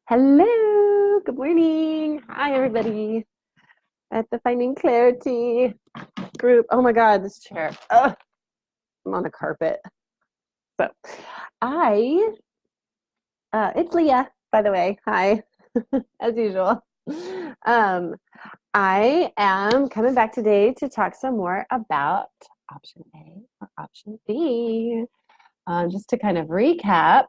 Hello, good morning. Hi, everybody at the Finding Clarity group. Oh my God, this chair. Ugh, I'm on a carpet. So, I, it's Leah, by the way. Hi, as usual. Um, I am coming back today to talk some more about option A or option B. Just to kind of recap,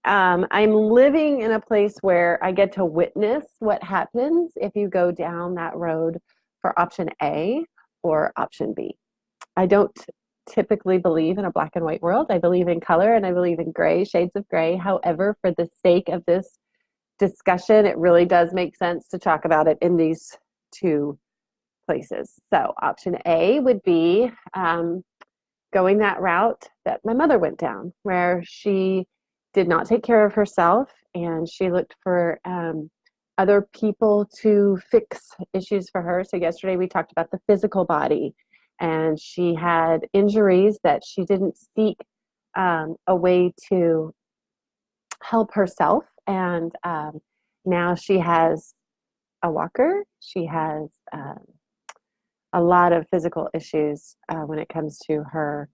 I'm living in a place where I get to witness what happens if you go down that road for option A or option B. I don't typically believe in a black and white world. I believe in color and I believe in gray, shades of gray. However, for the sake of this discussion, it really does make sense to talk about it in these two places. So, option A would be going that route that my mother went down, where she did not take care of herself and she looked for other people to fix issues for her. So, yesterday we talked about the physical body, and she had injuries that she didn't seek a way to help herself. And now she has a walker, she has a lot of physical issues when it comes to her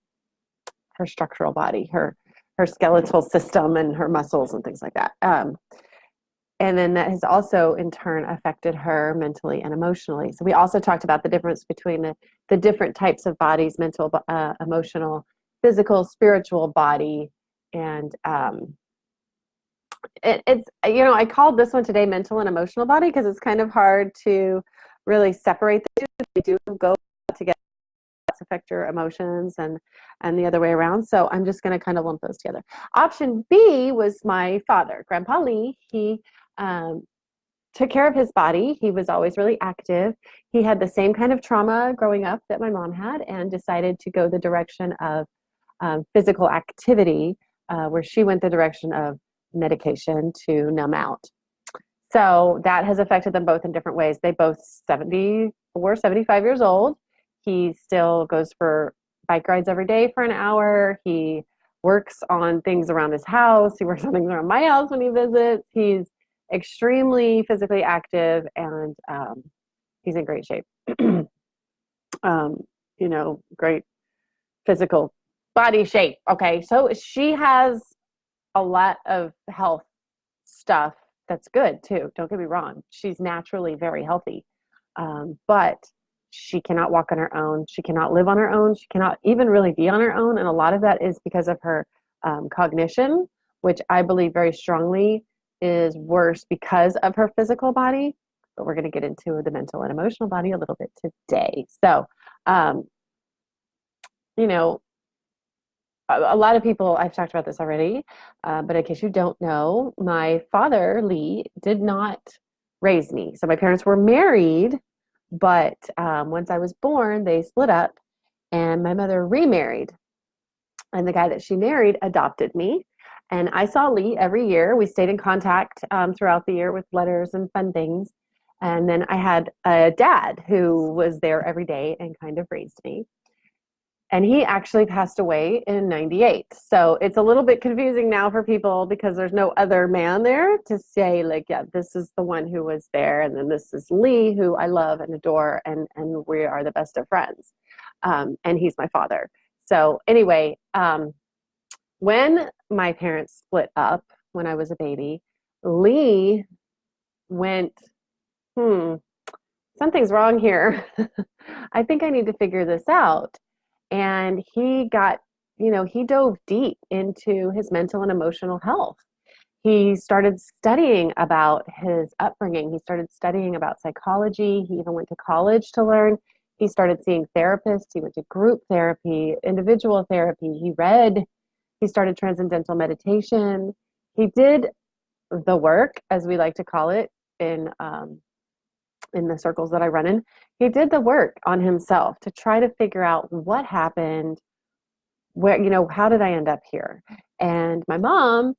structural body, her skeletal system and her muscles and things like that. And then that has also in turn affected her mentally and emotionally. So we also talked about the difference between the different types of bodies: mental, emotional, physical, spiritual body. And it's, I called this one today mental and emotional body because it's kind of hard to really separate the two. They do go together, affect your emotions and the other way around. So I'm just going to kind of lump those together. Option B was my father, Grandpa Lee. He took care of his body. He was always really active. He had the same kind of trauma growing up that my mom had, and decided to go the direction of physical activity, where she went the direction of medication to numb out. So that has affected them both in different ways. They both 74, 75 years old. He still goes for bike rides every day for an hour. He works on things around his house. He works on things around my house when he visits. He's extremely physically active, and he's in great shape. um, Great physical body shape. Okay, so she has a lot of health stuff that's good too. Don't get me wrong. She's naturally very healthy. But she cannot walk on her own. She cannot live on her own. She cannot even really be on her own. And a lot of that is because of her cognition, which I believe very strongly is worse because of her physical body. But we're going to get into the mental and emotional body a little bit today. So, um, you know, a lot of people, I've talked about this already, but in case you don't know, my father, Lee, did not raise me. So my parents were married, but once I was born, they split up, and my mother remarried. And the guy that she married adopted me. And I saw Lee every year. We stayed in contact throughout the year with letters and fun things. And then I had a dad who was there every day and kind of raised me. And he actually passed away in 98. So it's a little bit confusing now for people because there's no other man there to say, like, yeah, this is the one who was there. And then this is Lee, who I love and adore. And we are the best of friends. And he's my father. So anyway, when my parents split up when I was a baby, Lee went, something's wrong here. I think I need to figure this out. And he got, he dove deep into his mental and emotional health. He started studying about his upbringing. He started studying about psychology. He even went to college to learn. He started seeing therapists. He went to group therapy, individual therapy. He read. He started transcendental meditation. He did the work, as we like to call it, in the circles that I run in. He did the work on himself to try to figure out what happened, where, how did I end up here? And my mom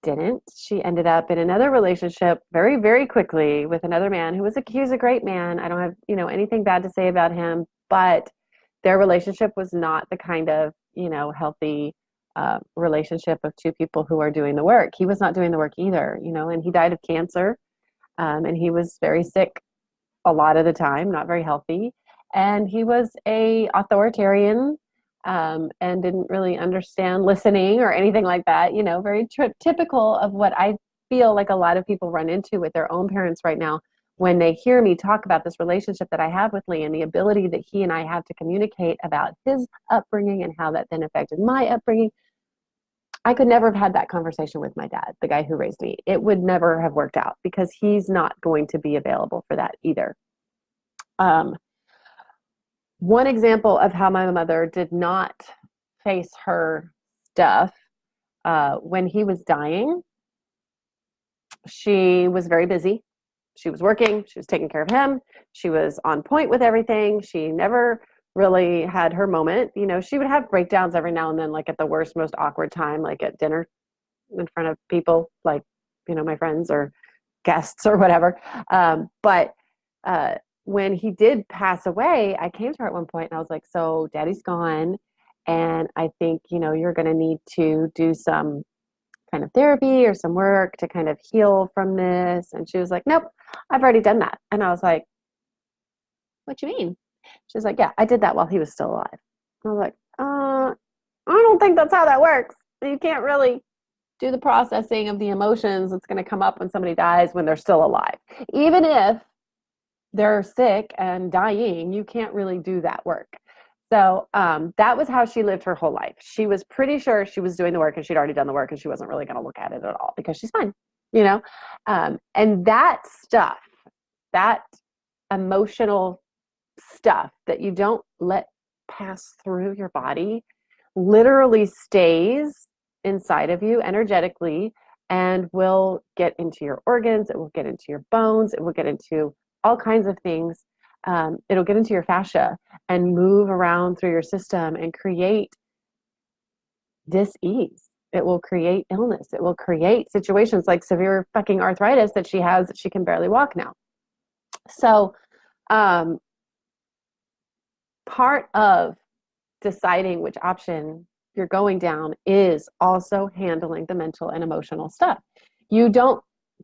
didn't. She ended up in another relationship very, very quickly with another man who was he was a great man. I don't have, anything bad to say about him, but their relationship was not the kind of, healthy relationship of two people who are doing the work. He was not doing the work either, and he died of cancer. And he was very sick a lot of the time, not very healthy. And he was a authoritarian, and didn't really understand listening or anything like that. Very typical of what I feel like a lot of people run into with their own parents right now when they hear me talk about this relationship that I have with Lee and the ability that he and I have to communicate about his upbringing and how that then affected my upbringing. I could never have had that conversation with my dad, the guy who raised me. It would never have worked out because he's not going to be available for that either. One example of how my mother did not face her stuff, when he was dying, she was very busy. She was working, she was taking care of him, she was on point with everything. She never really had her moment. She would have breakdowns every now and then, like at the worst, most awkward time, like at dinner in front of people, like, my friends or guests or whatever. But when he did pass away, I came to her at one point and I was like, so daddy's gone. And I think, you're going to need to do some kind of therapy or some work to kind of heal from this. And she was like, nope, I've already done that. And I was like, what you mean? She's like, yeah, I did that while he was still alive. I was like, I don't think that's how that works. You can't really do the processing of the emotions that's going to come up when somebody dies when they're still alive. Even if they're sick and dying, you can't really do that work. So that was how she lived her whole life. She was pretty sure she was doing the work and she'd already done the work and she wasn't really going to look at it at all because she's fine, and that stuff, that emotional stuff that you don't let pass through your body literally stays inside of you energetically and will get into your organs. It will get into your bones. It will get into all kinds of things. It'll get into your fascia and move around through your system and create dis-ease. It will create illness. It will create situations like severe fucking arthritis that she has that she can barely walk now. So part of deciding which option you're going down is also handling the mental and emotional stuff. You don't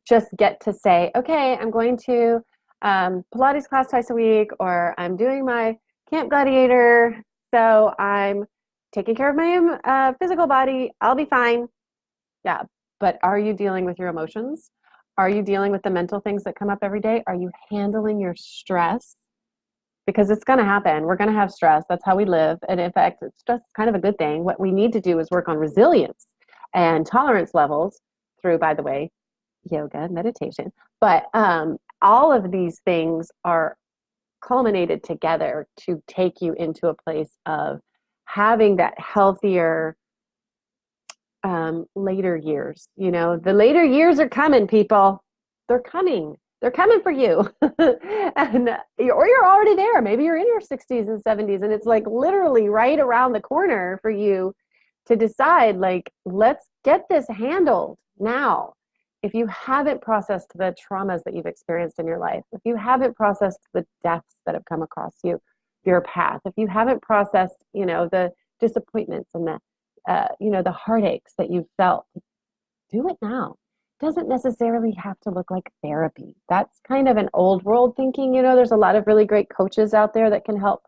just get to say, okay, I'm going to Pilates class twice a week, or I'm doing my Camp Gladiator, so I'm taking care of my physical body. I'll be fine. Yeah, but are you dealing with your emotions? Are you dealing with the mental things that come up every day? Are you handling your stress? Because it's going to happen. We're going to have stress. That's how we live. And in fact, it's just kind of a good thing. What we need to do is work on resilience and tolerance levels through, by the way, yoga and meditation. But all of these things are culminated together to take you into a place of having that healthier later years. The later years are coming, people. They're coming. They're coming for you. And or you're already there. Maybe you're in your 60s and 70s and it's like literally right around the corner for you to decide, like, let's get this handled now. If you haven't processed the traumas that you've experienced in your life, if you haven't processed the deaths that have come across your path, if you haven't processed, the disappointments and the heartaches that you've felt, do it now. Doesn't necessarily have to look like therapy. That's kind of an old world thinking. There's a lot of really great coaches out there that can help,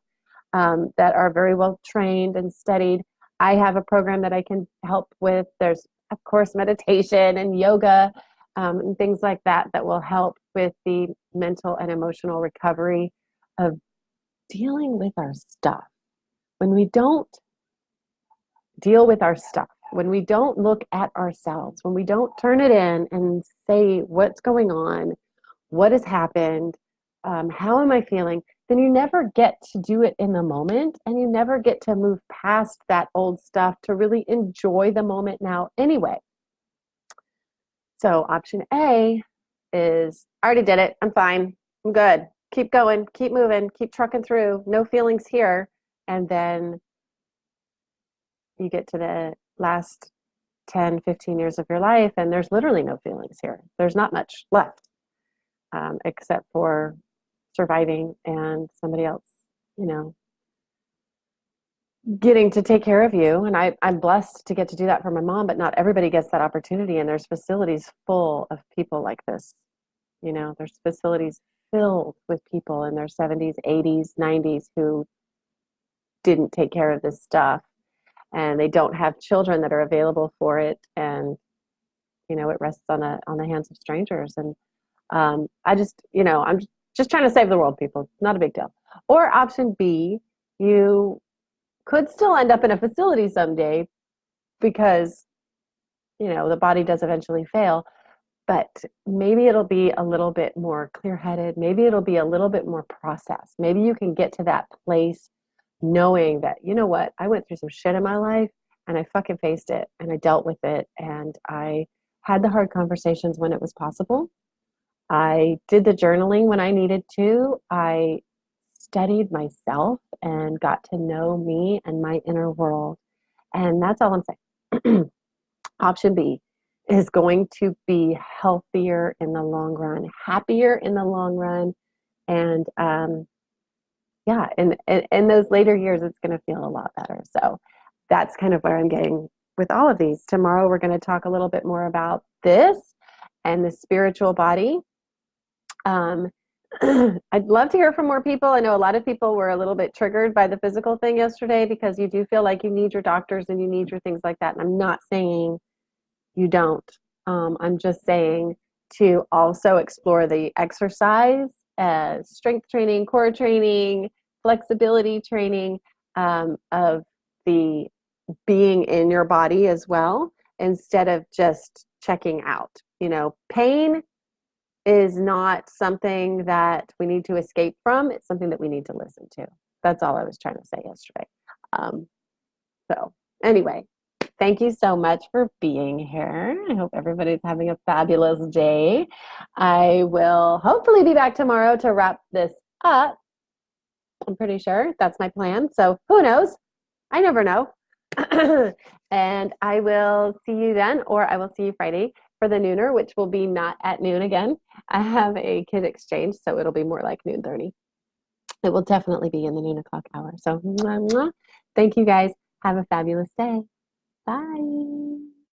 that are very well trained and studied. I have a program that I can help with. There's, of course, meditation and yoga, and things like that will help with the mental and emotional recovery of dealing with our stuff. When we don't deal with our stuff, when we don't look at ourselves, when we don't turn it in and say what's going on, what has happened, how am I feeling, then you never get to do it in the moment and you never get to move past that old stuff to really enjoy the moment now anyway. So option A is, I already did it. I'm fine. I'm good. Keep going. Keep moving. Keep trucking through. No feelings here. And then you get to the last 10, 15 years of your life, and there's literally no feelings here. There's not much left, except for surviving and somebody else, getting to take care of you. And I'm blessed to get to do that for my mom, but not everybody gets that opportunity. And there's facilities full of people like this. You know, there's facilities filled with people in their 70s, 80s, 90s who didn't take care of this stuff, and they don't have children that are available for it. And, you know, it rests on the hands of strangers. And I just, you know, I'm just trying to save the world, people. Not a big deal. Or option B, you could still end up in a facility someday because, you know, the body does eventually fail, but maybe it'll be a little bit more clear-headed. Maybe it'll be a little bit more processed. Maybe you can get to that place knowing that, you know what, I went through some shit in my life and I fucking faced it and I dealt with it and I had the hard conversations when it was possible. I did the journaling when I needed to. I studied myself and got to know me and my inner world. And that's all I'm saying. Option B is going to be healthier in the long run, happier in the long run. And yeah, in those later years, it's going to feel a lot better. So that's kind of where I'm getting with all of these. Tomorrow, we're going to talk a little bit more about this and the spiritual body. I'd love to hear from more people. I know a lot of people were a little bit triggered by the physical thing yesterday because you do feel like you need your doctors and you need your things like that. And I'm not saying you don't. I'm just saying to also explore the exercise, strength training, core training, flexibility training, of the being in your body as well, instead of just checking out. You know, pain is not something that we need to escape from. It's something that we need to listen to. That's all I was trying to say yesterday. So anyway, thank you so much for being here. I hope everybody's having a fabulous day. I will hopefully be back tomorrow to wrap this up. I'm pretty sure that's my plan. So who knows? I never know. And I will see you then, or I will see you Friday for the nooner, which will be not at noon again. I have a kid exchange, so it'll be more like noon 30. It will definitely be in the noon o'clock hour. So mwah, mwah. Thank you guys. Have a fabulous day. Bye.